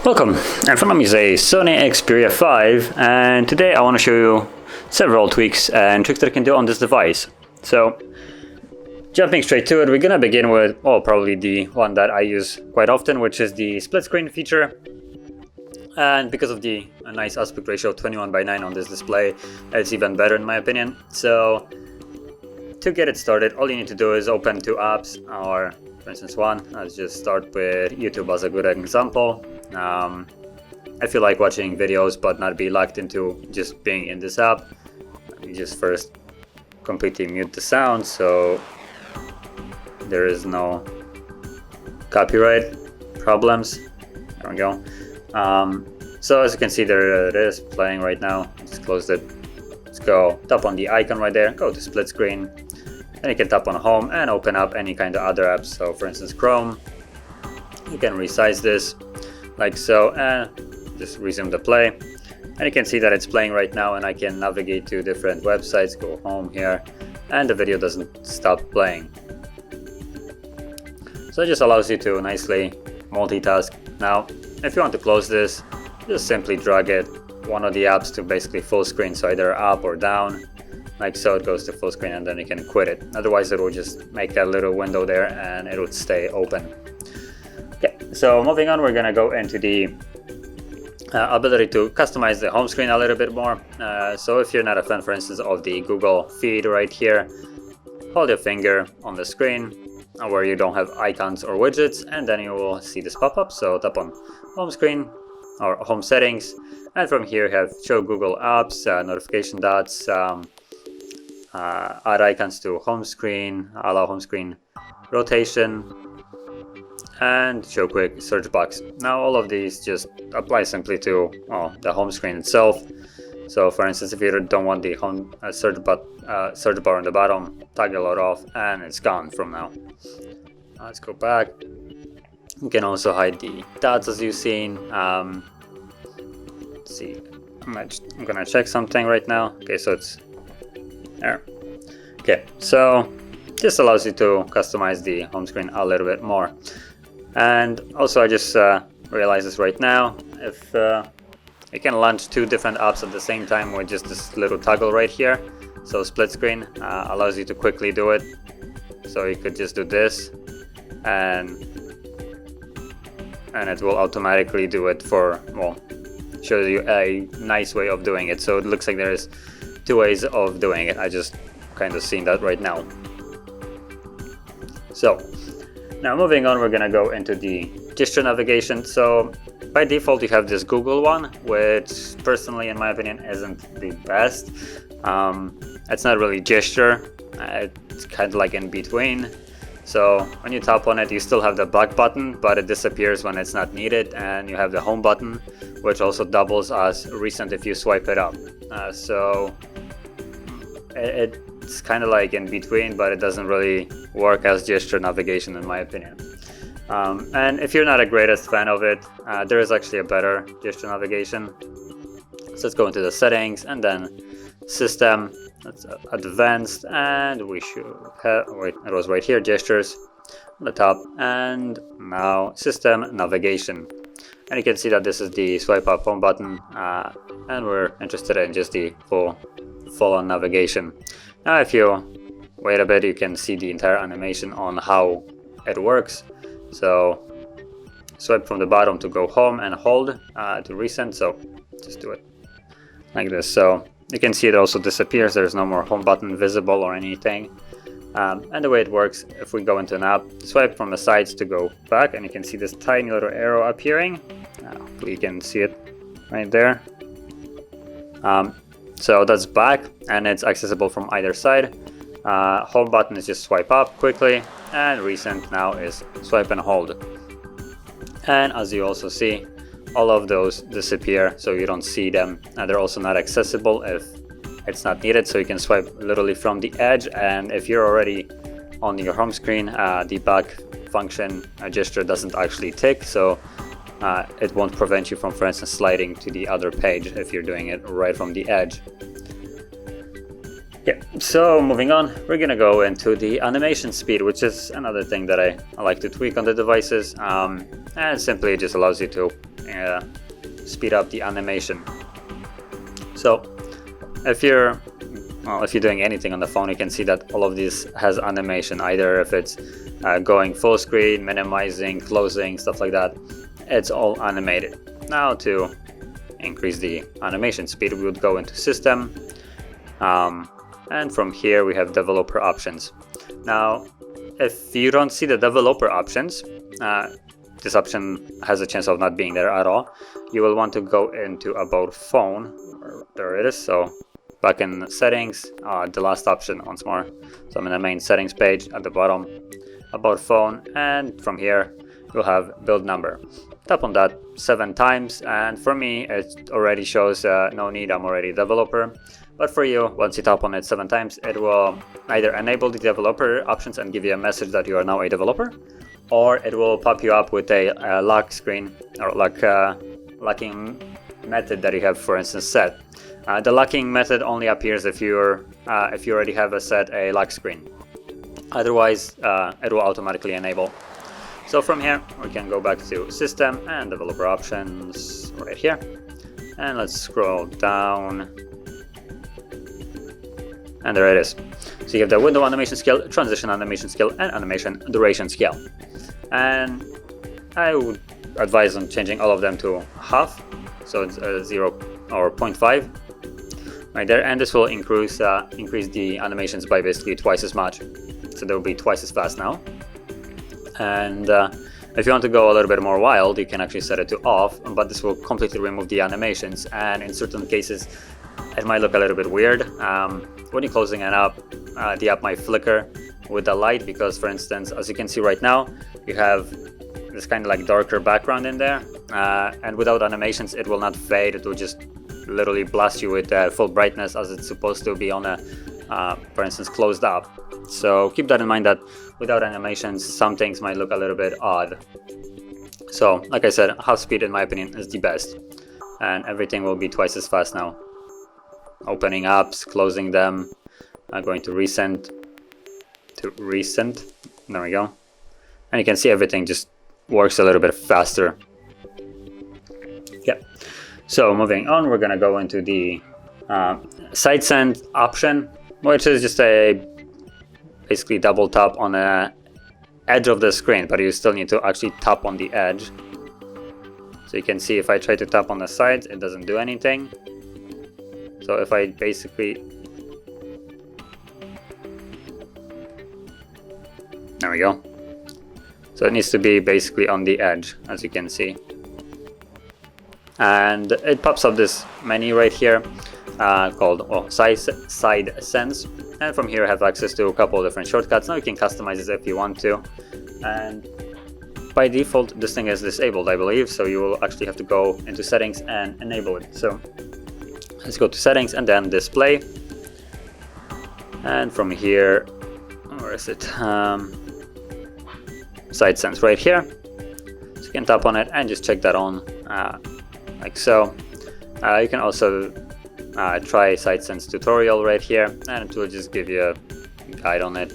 Welcome, in front of me is a SONY Xperia 5, and today I want to show you several tweaks and tricks that you can do on this device. So, jumping straight to it, we're gonna begin with, well, probably the one that I use quite often, which is the split screen feature. And because of the nice aspect ratio of 21:9 on this display, it's even better in my opinion. So, to get it started, all you need to do is open two apps, or for instance one. Let's just start with YouTube as a good example. If you like watching videos but not be locked into just being in this app, you just first completely mute the sound so there is no copyright problems. There we go. So as you can see, there it is playing right now. Just close it. Let's go tap on the icon right there, go to split screen, and you can tap on home and open up any kind of other apps. So for instance Chrome, you can resize this like so and just resume the play, and you can see that it's playing right now, and I can navigate to different websites, go home here, and the video doesn't stop playing. So it just allows you to nicely multitask. Now if you want to close this, just simply drag it one of the apps to basically full screen, so either up or down like so. It goes to full screen and then you can quit it, otherwise it will just make that little window there and it would stay open. Okay, so moving on, we're gonna go into the ability to customize the home screen a little bit more. So if you're not a fan, for instance, of the Google feed right here, hold your finger on the screen where you don't have icons or widgets, and then you will see this pop up. So tap on home screen or home settings, and from here you have show Google apps, notification dots, add icons to home screen, allow home screen rotation, and show quick search box. Now all of these just apply simply to the home screen itself. So for instance, if you don't want the home search bar on the bottom, toggle it off and it's gone from now. Let's go back. You can also hide the dots as you've seen. Let's see, I'm gonna check something right now. Okay, so it's there. Okay, so this allows you to customize the home screen a little bit more. And also I just realized this right now, if you can launch two different apps at the same time with just this little toggle right here. So split screen allows you to quickly do it. So you could just do this and it will automatically do it for, well, shows you a nice way of doing it. So it looks like there's two ways of doing it. I just kind of seen that right now. So now moving on, we're gonna go into the gesture navigation. So by default you have this Google one, which personally in my opinion isn't the best. It's not really gesture, it's kind of like in between. So when you tap on it, you still have the back button, but it disappears when it's not needed, and you have the home button, which also doubles as recent if you swipe it up. So it's kind of like in between, but it doesn't really work as gesture navigation in my opinion. And if you're not a greatest fan of it, there is actually a better gesture navigation. So let's go into the settings and then system, that's advanced, and we should have, wait, it was right here, gestures on the top, and now system navigation. And you can see that this is the swipe up home button, and we're interested in just the full on navigation. Now if you wait a bit, you can see the entire animation on how it works. So swipe from the bottom to go home and hold to recent. So just do it like this. So you can see it also disappears. There's no more home button visible or anything. And the way it works, if we go into an app, swipe from the sides to go back, and you can see this tiny little arrow appearing. Hopefully you can see it right there. So that's back, and it's accessible from either side. Home button is just swipe up quickly, and recent now is swipe and hold. And as you also see, all of those disappear, so you don't see them. They're also not accessible if it's not needed, so you can swipe literally from the edge, and if you're already on your home screen, the back function gesture doesn't actually tick, so it won't prevent you from, for instance, sliding to the other page if you're doing it right from the edge. Yeah, so moving on, we're gonna go into the animation speed, which is another thing that I like to tweak on the devices, and it simply just allows you to speed up the animation. So if you're doing anything on the phone, you can see that all of this has animation, either if it's going full screen, minimizing, closing, stuff like that. It's all animated. Now to increase the animation speed, we would go into System, and from here we have Developer Options. Now, if you don't see the Developer Options, this option has a chance of not being there at all. You will want to go into About Phone. There it is. So back in Settings, the last option once more. So I'm in the main Settings page at the bottom, About Phone, and from here you'll have Build Number. Tap on that 7 times, and for me it already shows no need, I'm already a developer. But for you, once you tap on it 7 times, it will either enable the developer options and give you a message that you are now a developer, or it will pop you up with a lock screen or locking method that you have, for instance, set. The locking method only appears if you already have a lock screen. Otherwise, it will automatically enable. So from here, we can go back to System and Developer Options right here, and let's scroll down. And there it is. So you have the window animation scale, transition animation scale, and animation duration scale. And I would advise on changing all of them to half, so it's 0 or 0.5 right there. And this will increase the animations by basically twice as much. So they will be twice as fast now. And if you want to go a little bit more wild, you can actually set it to off, but this will completely remove the animations. And in certain cases, it might look a little bit weird. When you're closing an app, the app might flicker with the light because, for instance, as you can see right now, you have this kind of like darker background in there, and without animations it will not fade. It will just literally blast you with full brightness as it's supposed to be on a, for instance, closed app. So keep that in mind, that without animations some things might look a little bit odd. So like I said, half speed in my opinion is the best, and everything will be twice as fast now. Opening apps, closing them, going to recent, there we go, and you can see everything just works a little bit faster. Yeah, so moving on, we're gonna go into the side send option, which is just a basically double tap on the edge of the screen, but you still need to actually tap on the edge. So you can see if I try to tap on the sides, it doesn't do anything. So if I basically, there we go. So it needs to be basically on the edge, as you can see. And it pops up this menu right here called Side Sense. And from here I have access to a couple of different shortcuts. Now you can customize this if you want to. And by default, this thing is disabled, I believe. So you will actually have to go into settings and enable it. So let's go to settings and then display. And from here, where is it? Side Sense right here. So you can tap on it and just check that on, like so. You can also try Side Sense tutorial right here, and it will just give you a guide on it,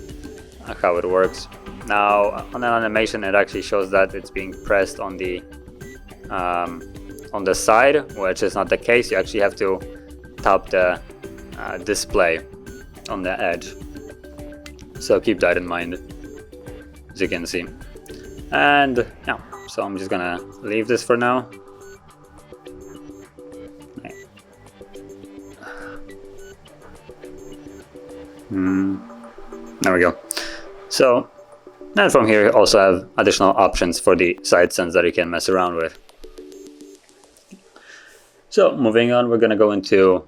how it works. Now on an animation, it actually shows that it's being pressed on the side, which is not the case. You actually have to tap the display on the edge. So keep that in mind, as you can see. And yeah, so I'm just gonna leave this for now. There we go. So then from here you also have additional options for the side sense that you can mess around with. So moving on, we're gonna go into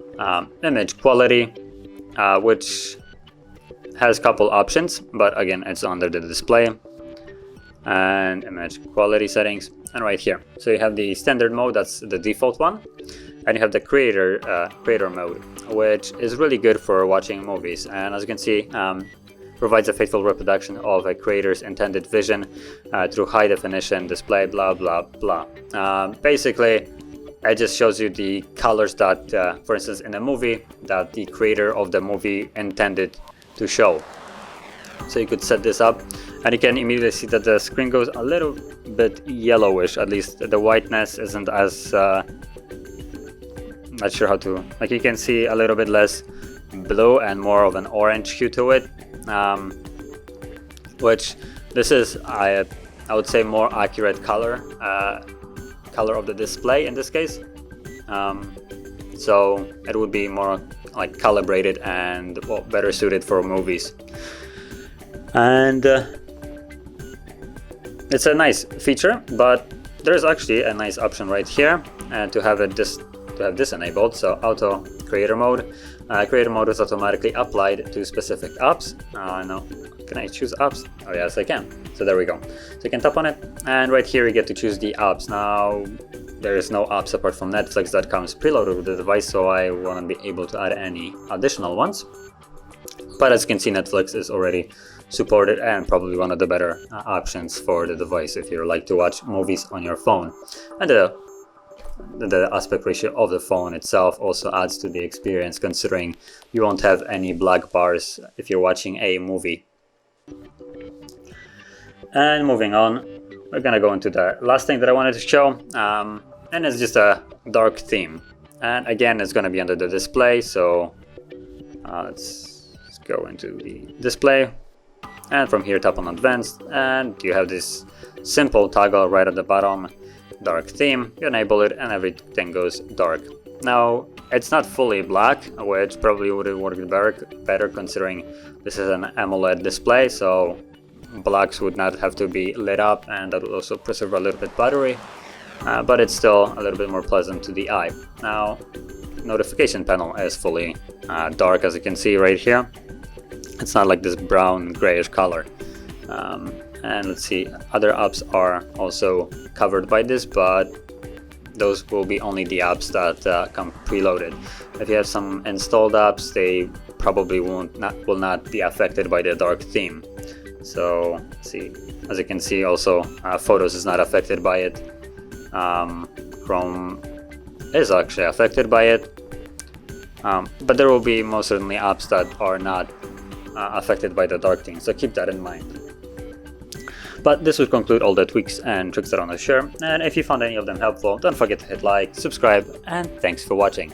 image quality, which has a couple options, but again it's under the display and image quality settings, and right here. So you have the standard mode, that's the default one, and you have the creator mode, which is really good for watching movies, and as you can see, provides a faithful reproduction of a creator's intended vision through high definition display, blah blah blah. Basically it just shows you the colors that, for instance, in a movie that the creator of the movie intended to show. So you could set this up, and you can immediately see that the screen goes a little bit yellowish. At least the whiteness isn't as not sure how to, like, you can see a little bit less blue and more of an orange hue to it, which this is I would say more accurate color of the display in this case. So it would be more like calibrated and, well, better suited for movies. And it's a nice feature, but there's actually a nice option right here to have this enabled. So auto creator mode. Creator mode is automatically applied to specific apps. No, can I choose apps? Oh yes, I can. So there we go. So you can tap on it, and right here you get to choose the apps. Now there is no apps apart from Netflix that comes preloaded with the device, so I won't be able to add any additional ones. But as you can see, Netflix is already supported and probably one of the better options for the device if you like to watch movies on your phone. And the aspect ratio of the phone itself also adds to the experience, considering you won't have any black bars if you're watching a movie. And moving on, we're gonna go into the last thing that I wanted to show, and it's just a dark theme. And again, it's gonna be under the display, so let's go into the display, and from here tap on advanced, and you have this simple toggle right at the bottom, dark theme. You enable it and everything goes dark. Now it's not fully black, which probably would have worked better considering this is an AMOLED display, so blacks would not have to be lit up, and that would also preserve a little bit battery, but it's still a little bit more pleasant to the eye. Now notification panel is fully dark, as you can see right here. It's not like this brown grayish color. And let's see, other apps are also covered by this, but those will be only the apps that come preloaded. If you have some installed apps, they probably will not be affected by the dark theme. So let's see, as you can see, also Photos is not affected by it. Chrome is actually affected by it, but there will be most certainly apps that are not affected by the dark theme, so keep that in mind. But this would conclude all the tweaks and tricks that I want to share, and if you found any of them helpful, don't forget to hit like, subscribe, and thanks for watching.